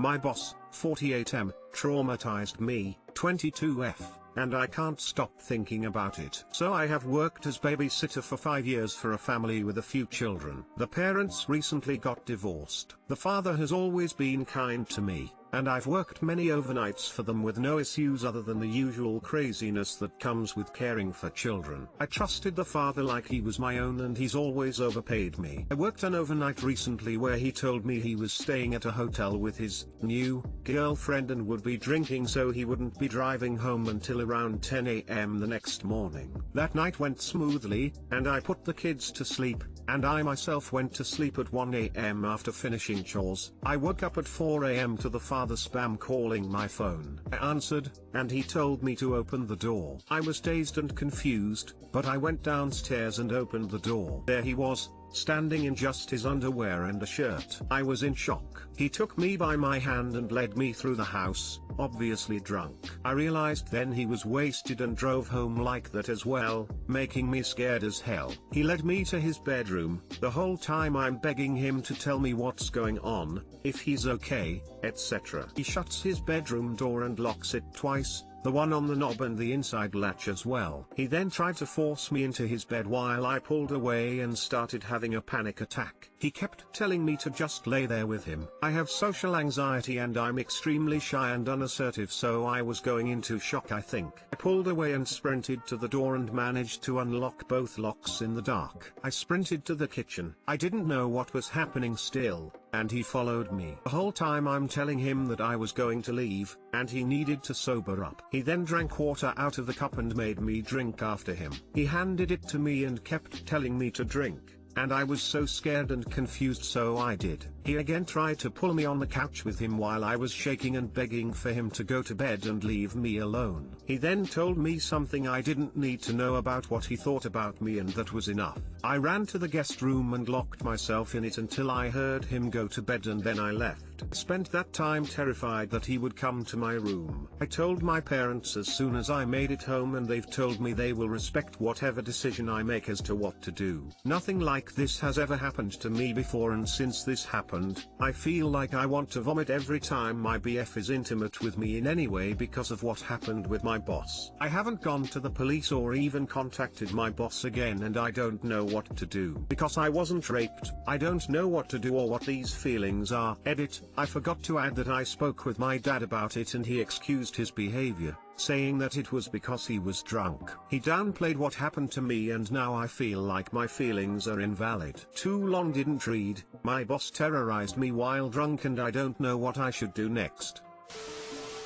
My boss, 48M, traumatized me, 22F, and I can't stop thinking about it. So I have worked as babysitter for 5 years for a family with a few children. The parents recently got divorced. The father has always been kind to me, and I've worked many overnights for them with no issues other than the usual craziness that comes with caring for children. I trusted the father like he was my own, and he's always overpaid me. I worked an overnight recently where he told me he was staying at a hotel with his new girlfriend and would be drinking, so he wouldn't be driving home until around 10 a.m. the next morning. That night went smoothly, and I put the kids to sleep, and I myself went to sleep at 1 a.m. after finishing chores. I woke up at 4 a.m. to the father spam calling my phone. I answered, and he told me to open the door. I was dazed and confused, but I went downstairs and opened the door. There he was, standing in just his underwear and a shirt. I was in shock. He took me by my hand and led me through the house, obviously drunk. I realized then he was wasted and drove home like that as well, making me scared as hell. He led me to his bedroom. The whole time I'm begging him to tell me what's going on, if he's okay, etc. He shuts his bedroom door and locks it twice, the one on the knob and the inside latch as well. He then tried to force me into his bed while I pulled away and started having a panic attack. He kept telling me to just lay there with him. I have social anxiety and I'm extremely shy and unassertive, so I was going into shock, I think. I pulled away and sprinted to the door and managed to unlock both locks in the dark. I sprinted to the kitchen. I didn't know what was happening still, and he followed me. The whole time I'm telling him that I was going to leave, and he needed to sober up. He then drank water out of the cup and made me drink after him. He handed it to me and kept telling me to drink, and I was so scared and confused, so I did. He again tried to pull me on the couch with him while I was shaking and begging for him to go to bed and leave me alone. He then told me something I didn't need to know about what he thought about me, and that was enough. I ran to the guest room and locked myself in it until I heard him go to bed, and then I left. Spent that time terrified that he would come to my room. I told my parents as soon as I made it home, and they've told me they will respect whatever decision I make as to what to do. Nothing like this has ever happened to me before, and since this happened, I feel like I want to vomit every time my BF is intimate with me in any way because of what happened with my boss. I haven't gone to the police or even contacted my boss again, and I don't know what to do. Because I wasn't raped, I don't know what to do or what these feelings are. Edit, I forgot to add that I spoke with my dad about it and he excused his behavior, saying that it was because he was drunk. He downplayed what happened to me, and now I feel like my feelings are invalid. Too long didn't read. My boss terrorized me while drunk and I don't know what I should do next.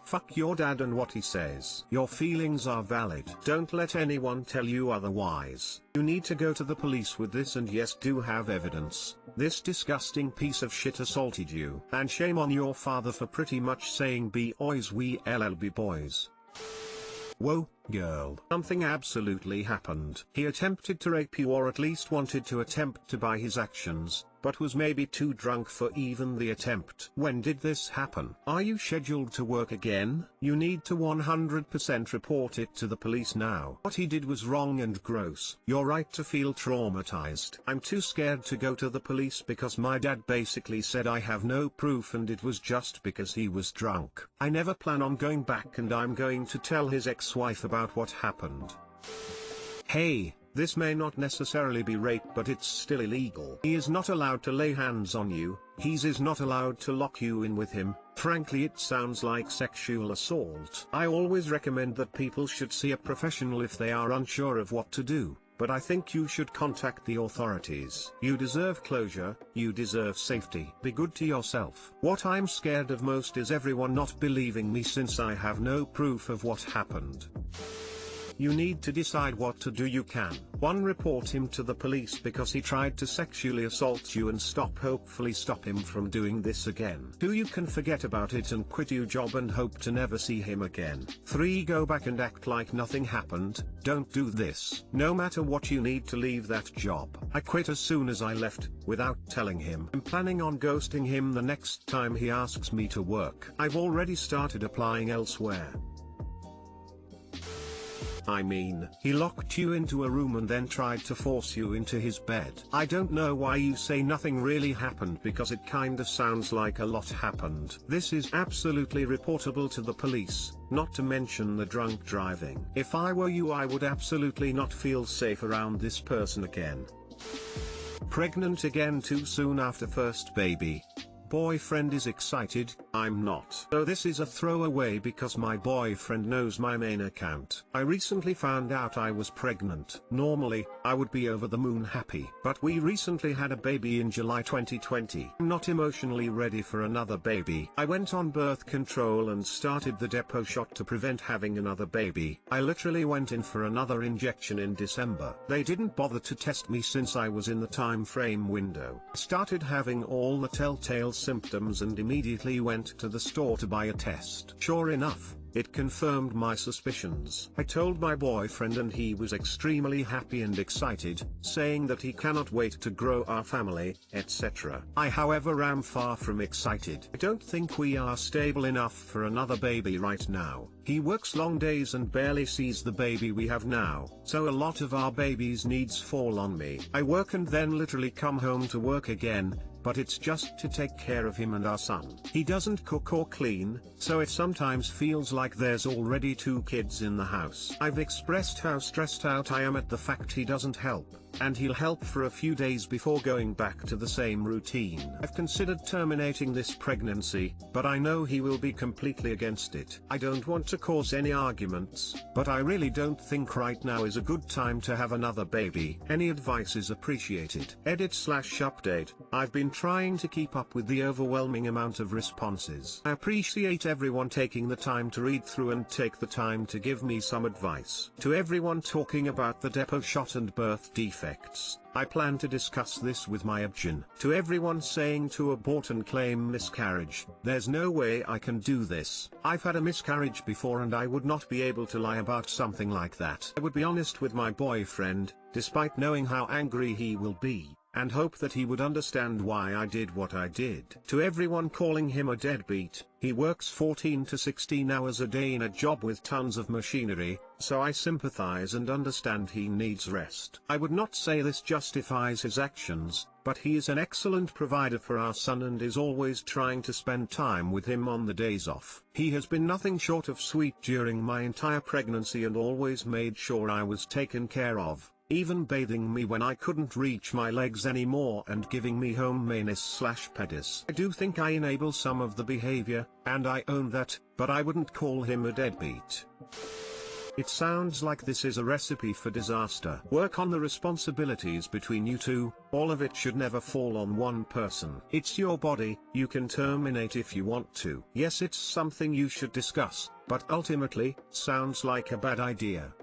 Fuck your dad and what he says. Your feelings are valid. Don't let anyone tell you otherwise. You need to go to the police with this, and yes, do have evidence. This disgusting piece of shit assaulted you. And shame on your father for pretty much saying boys we LLB boys. Whoa, girl. Something absolutely happened. He attempted to rape you, or at least wanted to attempt to by his actions, but was maybe too drunk for even the attempt. When did this happen? Are you scheduled to work again? You need to 100% report it to the police now. What he did was wrong and gross. You're right to feel traumatized. I'm too scared to go to the police because my dad basically said I have no proof and it was just because he was drunk. I never plan on going back, and I'm going to tell his ex-wife about what happened. Hey, this may not necessarily be rape, but it's still illegal. He is not allowed to lay hands on you. He is not allowed to lock you in with him. Frankly, it sounds like sexual assault. I always recommend that people should see a professional if they are unsure of what to do, but I think you should contact the authorities. You deserve closure, you deserve safety. Be good to yourself. What I'm scared of most is everyone not believing me since I have no proof of what happened. You need to decide what to do. You can 1. Report him to the police because he tried to sexually assault you and hopefully stop him from doing this again. 2. You can forget about it and quit your job and hope to never see him again. 3. Go back and act like nothing happened. Don't do this. No matter what, you need to leave that job. I quit as soon as I left, without telling him. I'm planning on ghosting him the next time he asks me to work. I've already started applying elsewhere. I mean, he locked you into a room and then tried to force you into his bed. I don't know why you say nothing really happened, because it kinda sounds like a lot happened. This is absolutely reportable to the police, not to mention the drunk driving. If I were you, I would absolutely not feel safe around this person again. Pregnant again too soon after first baby. Boyfriend is excited, I'm not. So this is a throwaway because my boyfriend knows my main account. I recently found out I was pregnant. Normally, I would be over the moon happy. But we recently had a baby in July 2020. I'm not emotionally ready for another baby. I went on birth control and started the depot shot to prevent having another baby. I literally went in for another injection in December. They didn't bother to test me since I was in the time frame window. I started having all the telltale symptoms and immediately went to the store to buy a test. Sure enough, it confirmed my suspicions. I told my boyfriend and he was extremely happy and excited, saying that he cannot wait to grow our family, etc. I however am far from excited. I don't think we are stable enough for another baby right now. He works long days and barely sees the baby we have now, so a lot of our baby's needs fall on me. I work and then literally come home to work again, but it's just to take care of him and our son. He doesn't cook or clean, so it sometimes feels like there's already 2 kids in the house. I've expressed how stressed out I am at the fact he doesn't help, and he'll help for a few days before going back to the same routine. I've considered terminating this pregnancy, but I know he will be completely against it. I don't want to cause any arguments, but I really don't think right now is a good time to have another baby. Any advice is appreciated. Edit/update. I've been trying to keep up with the overwhelming amount of responses. I appreciate everyone taking the time to read through and take the time to give me some advice. To everyone talking about the depot shot and birth defects, I plan to discuss this with my obgyn. To everyone saying to abort and claim miscarriage, there's no way I can do this. I've had a miscarriage before and I would not be able to lie about something like that. I would be honest with my boyfriend, despite knowing how angry he will be, and hope that he would understand why I did what I did. To everyone calling him a deadbeat, he works 14 to 16 hours a day in a job with tons of machinery, so I sympathize and understand he needs rest. I would not say this justifies his actions, but he is an excellent provider for our son and is always trying to spend time with him on the days off. He has been nothing short of sweet during my entire pregnancy and always made sure I was taken care of, even bathing me when I couldn't reach my legs anymore and giving me home manis/pedis. I do think I enable some of the behavior, and I own that, but I wouldn't call him a deadbeat. It sounds like this is a recipe for disaster. Work on the responsibilities between you two, all of it should never fall on one person. It's your body, you can terminate if you want to. Yes, it's something you should discuss, but ultimately, sounds like a bad idea.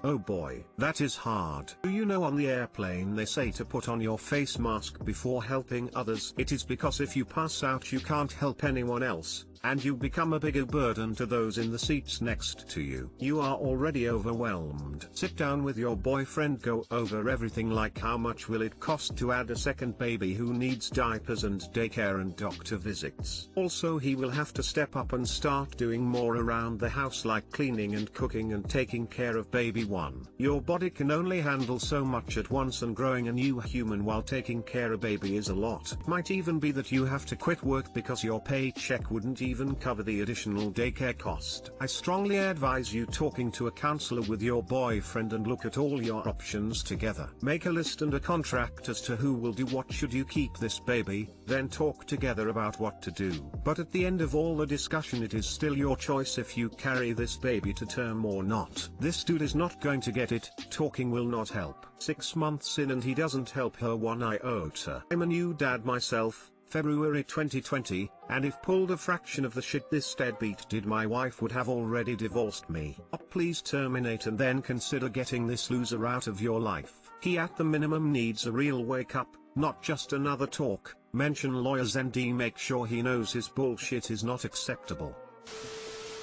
Oh boy, that is hard. Do you know on the airplane they say to put on your face mask before helping others? It is because if you pass out you can't help anyone else, and you become a bigger burden to those in the seats next to you. You are already overwhelmed. Sit down with your boyfriend, go over everything like how much will it cost to add a second baby who needs diapers and daycare and doctor visits. Also he will have to step up and start doing more around the house like cleaning and cooking and taking care of baby one. Your body can only handle so much at once and growing a new human while taking care of baby is a lot. Might even be that you have to quit work because your paycheck wouldn't even cover the additional daycare cost. I strongly advise you talking to a counselor with your boyfriend and look at all your options together. Make a list and a contract as to who will do what should you keep this baby, then talk together about what to do. But at the end of all the discussion it is still your choice if you carry this baby to term or not. This dude is not going to get it, talking will not help. 6 months in and he doesn't help her one iota. I'm a new dad myself, February 2020, and if pulled a fraction of the shit this deadbeat did my wife would have already divorced me. Please terminate and then consider getting this loser out of your life. He at the minimum needs a real wake up, not just another talk. Mention lawyers and make sure he knows his bullshit is not acceptable.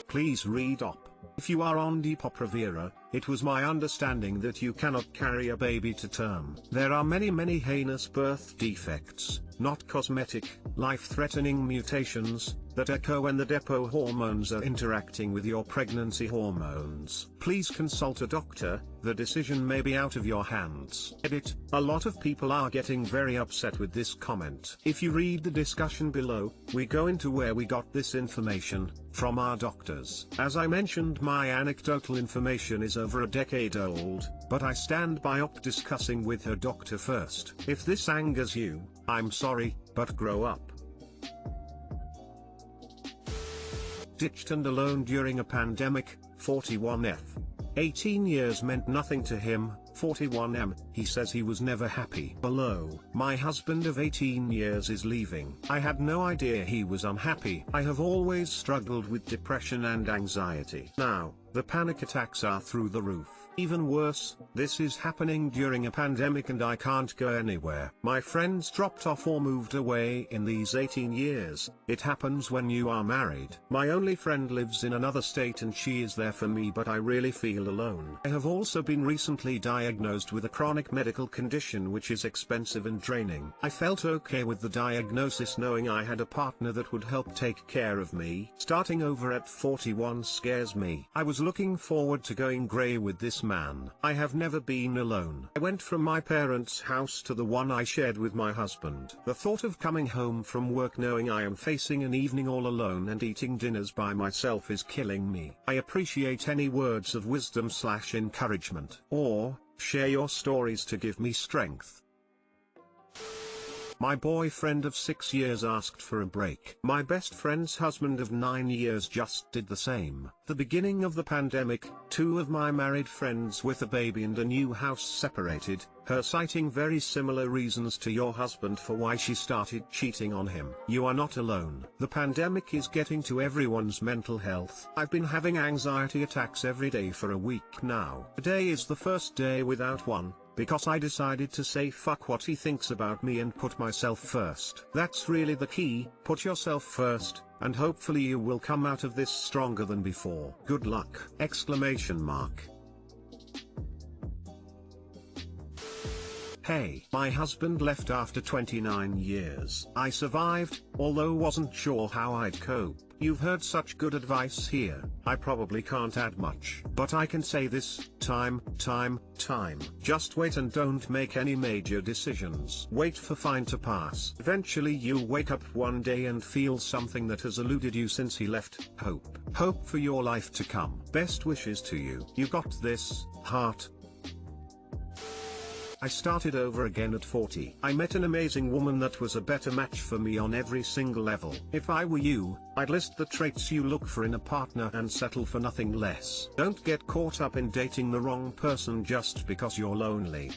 Please read up. If you are on Depo-Provera, it was my understanding that you cannot carry a baby to term. There are many heinous birth defects, not cosmetic, life-threatening mutations, that occur when the depot hormones are interacting with your pregnancy hormones. Please consult a doctor, the decision may be out of your hands. Edit. A lot of people are getting very upset with this comment. If you read the discussion below, we go into where we got this information from our doctors. As I mentioned, my anecdotal information is over a decade old, but I stand by discussing with her doctor first. If this angers you, I'm sorry, but grow up. Ditched and alone during a pandemic, 41F. 18 years meant nothing to him, 41M, he says he was never happy. Below, my husband of 18 years is leaving. I had no idea he was unhappy. I have always struggled with depression and anxiety. Now, the panic attacks are through the roof. Even worse, this is happening during a pandemic and I can't go anywhere. My friends dropped off or moved away in these 18 years. It happens when you are married. My only friend lives in another state and she is there for me, but I really feel alone. I have also been recently diagnosed with a chronic medical condition which is expensive and draining. I felt okay with the diagnosis knowing I had a partner that would help take care of me. Starting over at 41 scares me. I was looking forward to going grey with this man. I have never been alone. I went from my parents' house to the one I shared with my husband. The thought of coming home from work knowing I am facing an evening all alone and eating dinners by myself is killing me. I appreciate any words of wisdom/encouragement. Or, share your stories to give me strength. My boyfriend of 6 years asked for a break. My best friend's husband of 9 years just did the same. The beginning of the pandemic, 2 of my married friends with a baby and a new house separated, her citing very similar reasons to your husband for why she started cheating on him. You are not alone. The pandemic is getting to everyone's mental health. I've been having anxiety attacks every day for a week now. Today is the first day without one, because I decided to say fuck what he thinks about me and put myself first. That's really the key, put yourself first, and hopefully you will come out of this stronger than before. Good luck! Exclamation mark. Hey, my husband left after 29 years. I survived, although wasn't sure how I'd cope. You've heard such good advice here. I probably can't add much, but I can say this, time. Just wait and don't make any major decisions. Wait for fine to pass. Eventually you'll wake up one day and feel something that has eluded you since he left. Hope for your life to come. Best wishes to you. You got this, heart. I started over again at 40. I met an amazing woman that was a better match for me on every single level. If I were you, I'd list the traits you look for in a partner and settle for nothing less. Don't get caught up in dating the wrong person just because you're lonely.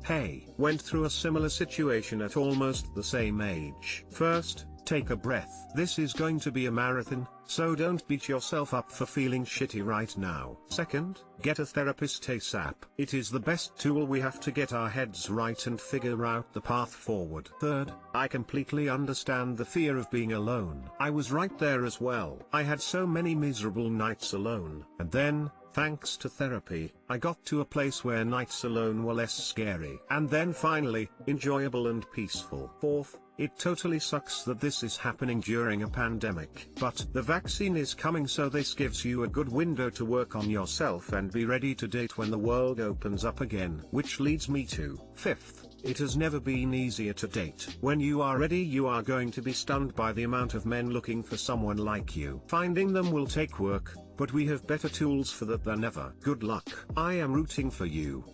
Hey, went through a similar situation at almost the same age. First, take a breath. This is going to be a marathon, so don't beat yourself up for feeling shitty right now. Second, get a therapist ASAP. It is the best tool we have to get our heads right and figure out the path forward. Third, I completely understand the fear of being alone. I was right there as well. I had so many miserable nights alone. And then, thanks to therapy, I got to a place where nights alone were less scary. And then finally, enjoyable and peaceful. Fourth, it totally sucks that this is happening during a pandemic. But the vaccine is coming, so this gives you a good window to work on yourself and be ready to date when the world opens up again. Which leads me to, fifth, it has never been easier to date. When you are ready, you are going to be stunned by the amount of men looking for someone like you. Finding them will take work, but we have better tools for that than ever. Good luck. I am rooting for you.